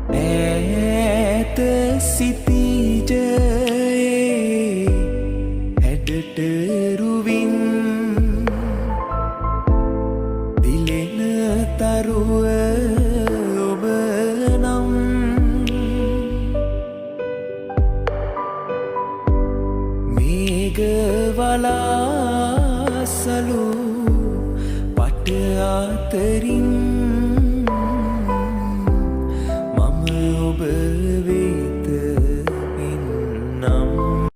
ඈත සිටිජයේ හැඩට රුවින් දිලෙන තරුව ඔබ නම් මේඝවලාසලු පට අතරින් මම ඔබ වේ